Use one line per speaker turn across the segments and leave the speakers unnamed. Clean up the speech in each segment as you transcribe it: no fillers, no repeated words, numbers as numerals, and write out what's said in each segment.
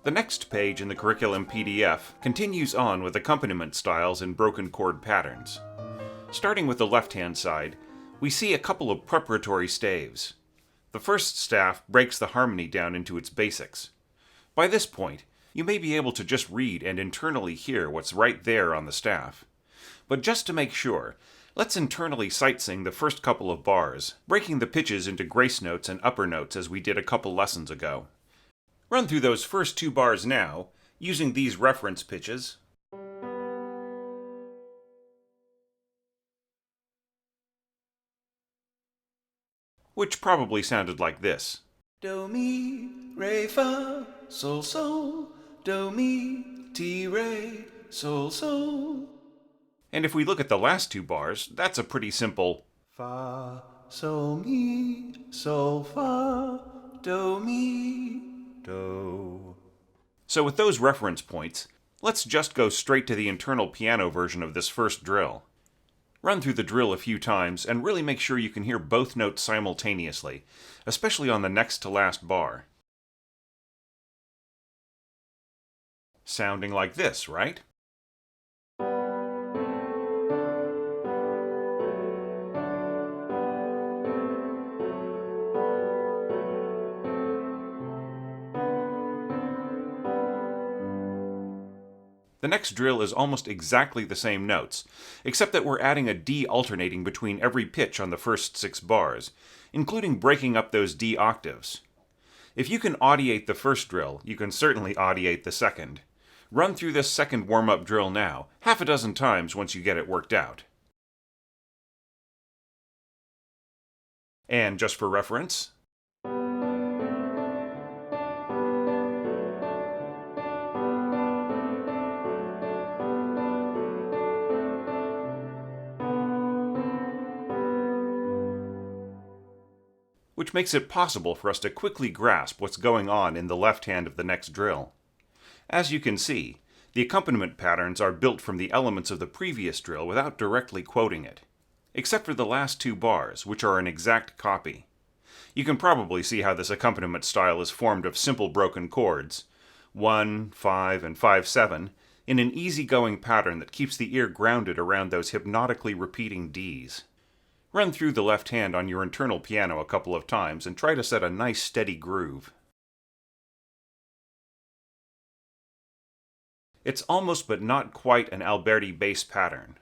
The next page in the curriculum PDF continues on with accompaniment styles and broken chord patterns. Starting with the left-hand side, we see a couple of preparatory staves. The first staff breaks the harmony down into its basics. By this point, you may be able to just read and internally hear what's right there on the staff. But just to make sure, let's internally sight sing the first couple of bars, breaking the pitches into grace notes and upper notes as we did a couple lessons ago. Run through those first 2 bars now, using these reference pitches. Which probably sounded like this.
Do, mi, re, fa, sol, sol, do, mi, ti, re, sol, sol.
And if we look at the last 2 bars, that's a pretty simple
Fa, sol, mi, sol, fa, do, mi, do.
So with those reference points, let's just go straight to the internal piano version of this first drill. Run through the drill a few times and really make sure you can hear both notes simultaneously, especially on the next to last bar. Sounding like this, right? The next drill is almost exactly the same notes, except that we're adding a D alternating between every pitch on the first 6 bars, including breaking up those D octaves. If you can audiate the first drill, you can certainly audiate the second. Run through this second warm-up drill now, half a dozen times once you get it worked out. And just for reference, which makes it possible for us to quickly grasp what's going on in the left hand of the next drill. As you can see, the accompaniment patterns are built from the elements of the previous drill without directly quoting it, except for the last 2 bars, which are an exact copy. You can probably see how this accompaniment style is formed of simple broken chords, 1, 5, and 5/7, in an easygoing pattern that keeps the ear grounded around those hypnotically repeating Ds. Run through the left hand on your internal piano a couple of times and try to set a nice steady groove. It's almost but not quite an Alberti bass pattern.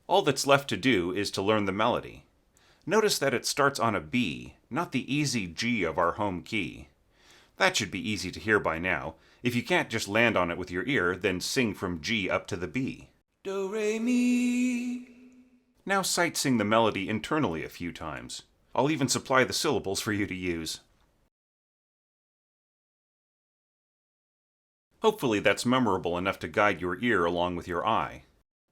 All that's left to do is to learn the melody. Notice that it starts on a B, not the easy G of our home key. That should be easy to hear by now. If you can't just land on it with your ear, then sing from G up to the B.
Do, re, mi.
Now sight sing the melody internally a few times. I'll even supply the syllables for you to use. Hopefully that's memorable enough to guide your ear along with your eye.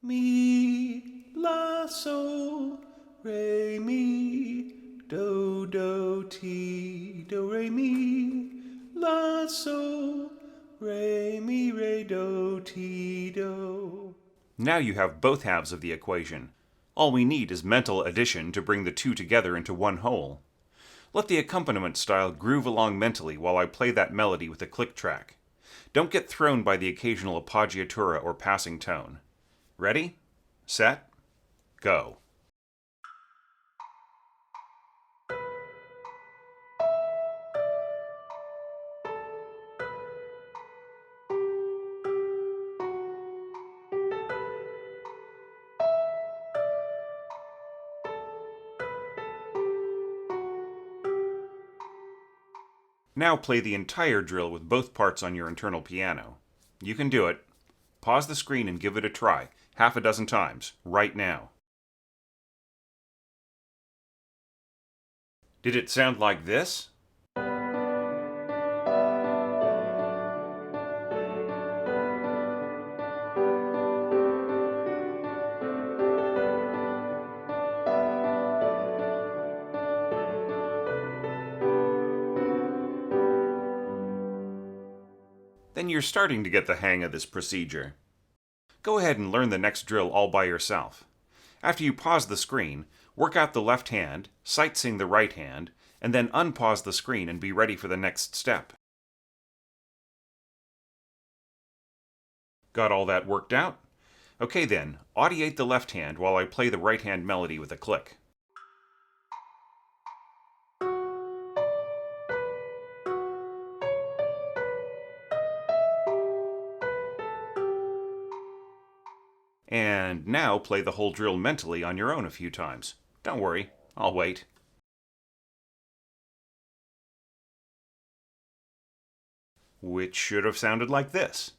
Mi, la, sol, re, mi, do, ti, do, re, mi, la, sol, re, mi, re, do, ti, do.
Now you have both halves of the equation. All we need is mental addition to bring the 2 together into one whole. Let the accompaniment style groove along mentally while I play that melody with a click track. Don't get thrown by the occasional appoggiatura or passing tone. Ready, set, go. Now play the entire drill with both parts on your internal piano. You can do it. Pause the screen and give it a try, half a dozen times, right now. Did it sound like this? then you're starting to get the hang of this procedure. Go ahead and learn the next drill all by yourself. After you pause the screen, work out the left hand, sight-sing the right hand, and then unpause the screen and be ready for the next step. Got all that worked out? Okay then, audiate the left hand while I play the right hand melody with a click. And now play the whole drill mentally on your own a few times. Don't worry, I'll wait. Which should have sounded like this.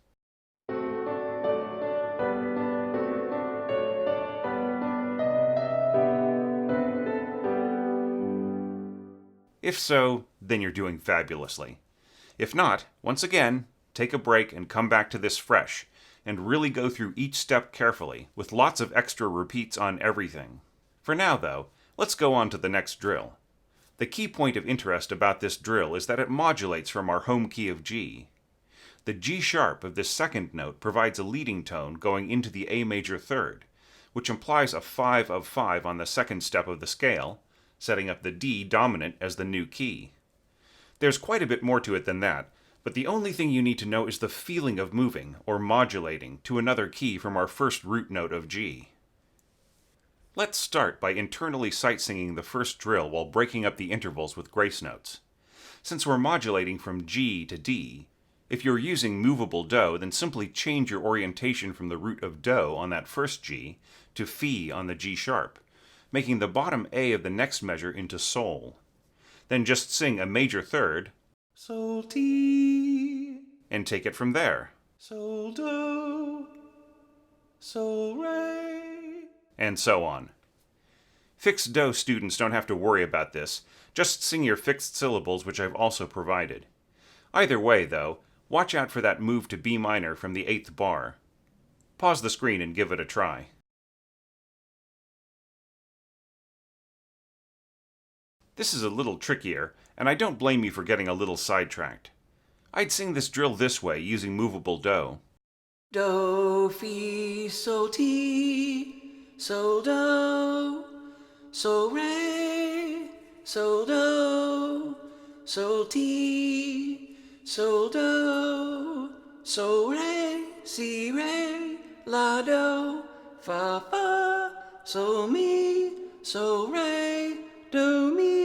If so, then you're doing fabulously. If not, once again, take a break and come back to this fresh, and really go through each step carefully, with lots of extra repeats on everything. For now, though, let's go on to the next drill. The key point of interest about this drill is that it modulates from our home key of G. The G sharp of this second note provides a leading tone going into the A major third, which implies a 5 of 5 on the second step of the scale, setting up the D dominant as the new key. There's quite a bit more to it than that, but the only thing you need to know is the feeling of moving, or modulating, to another key from our first root note of G. Let's start by internally sight-singing the first drill while breaking up the intervals with grace notes. Since we're modulating from G to D, if you're using movable Do, then simply change your orientation from the root of Do on that first G to Fi on the G sharp, making the bottom A of the next measure into Sol. Then just sing a major third,
Sol ti,
and take it from there.
sol do, sol re.
And so on. Fixed Do students don't have to worry about this, just sing your fixed syllables, which I've also provided. Either way, though, watch out for that move to B minor from the 8th bar. Pause the screen and give it a try. This is a little trickier, and I don't blame you for getting a little sidetracked. I'd sing this drill this way using movable Do.
Do, fi, sol ti, sol do, sol re, sol do, sol ti, sol do, sol re, si re, la do, fa, sol mi, sol re, do mi.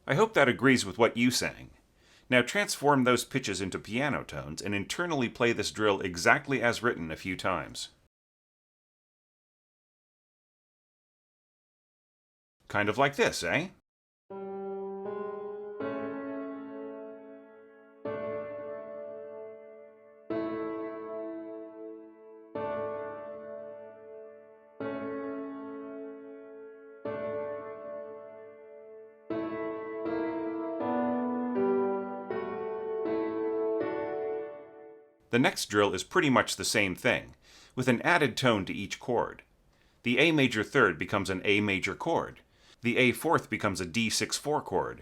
I hope that agrees with what you sang. Now transform those pitches into piano tones and internally play this drill exactly as written a few times. Kind of like this, eh? The next drill is pretty much the same thing, with an added tone to each chord. The A major third becomes an A major chord. The A fourth becomes a D6/4 chord.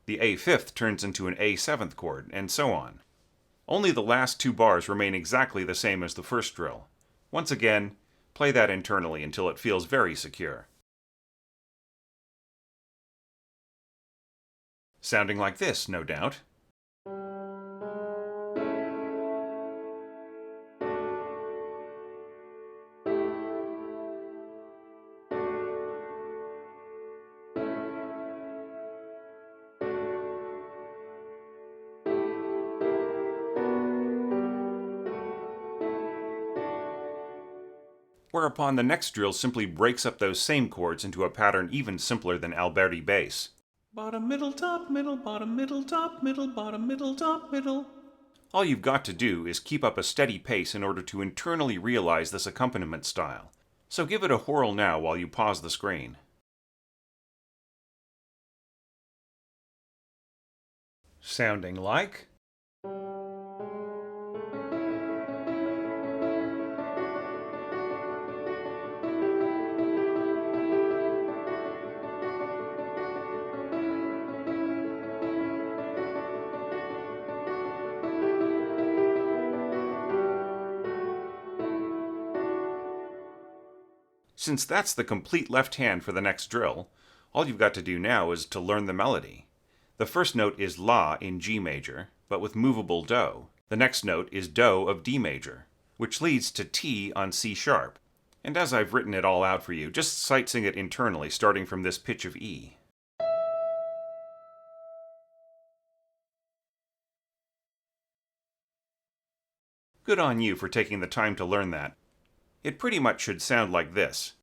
The A fifth turns into an A seventh chord, and so on. Only the last two bars remain exactly the same as the first drill. Once again, play that internally until it feels very secure. Sounding like this, no doubt. Whereupon the next drill simply breaks up those same chords into a pattern even simpler than Alberti bass.
Bottom, middle, top, middle, bottom, middle, top, middle, bottom, middle, top, middle.
All you've got to do is keep up a steady pace in order to internally realize this accompaniment style. So give it a whirl now while you pause the screen. Sounding like... Since that's the complete left hand for the next drill, all you've got to do now is to learn the melody. The first note is La in G major, but with movable Do. The next note is Do of D major, which leads to T on C sharp. And as I've written it all out for you, just sight sing it internally, starting from this pitch of E. Good on you for taking the time to learn that. It pretty much should sound like this.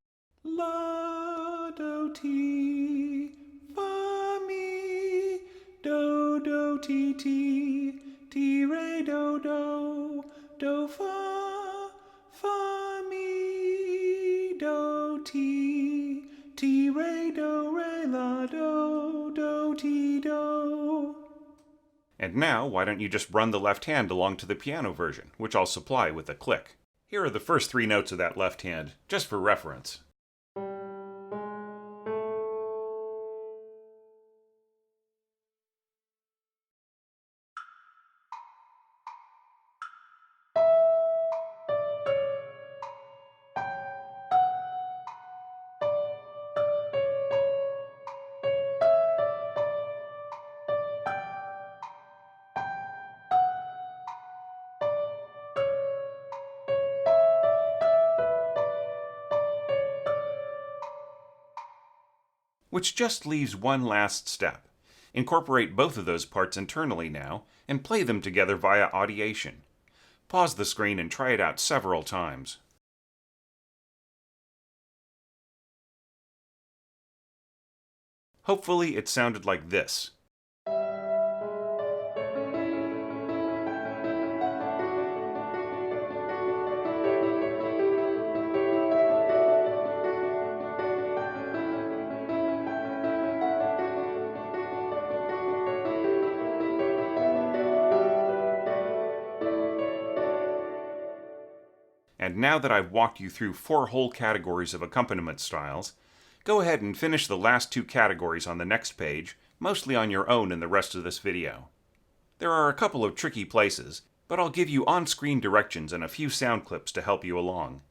La, do, ti, fa, mi, do, ti, ti, re, do, fa, mi, do, ti, re, la, do, ti, do.
And now, why don't you just run the left hand along to the piano version, which I'll supply with a click. Here are the first 3 notes of that left hand, just for reference. Which just leaves one last step. Incorporate both of those parts internally now, and play them together via Audiation. Pause the screen and try it out several times. Hopefully it sounded like this. And now that I've walked you through 4 whole categories of accompaniment styles, go ahead and finish the last 2 categories on the next page, mostly on your own in the rest of this video. There are a couple of tricky places, but I'll give you on-screen directions and a few sound clips to help you along.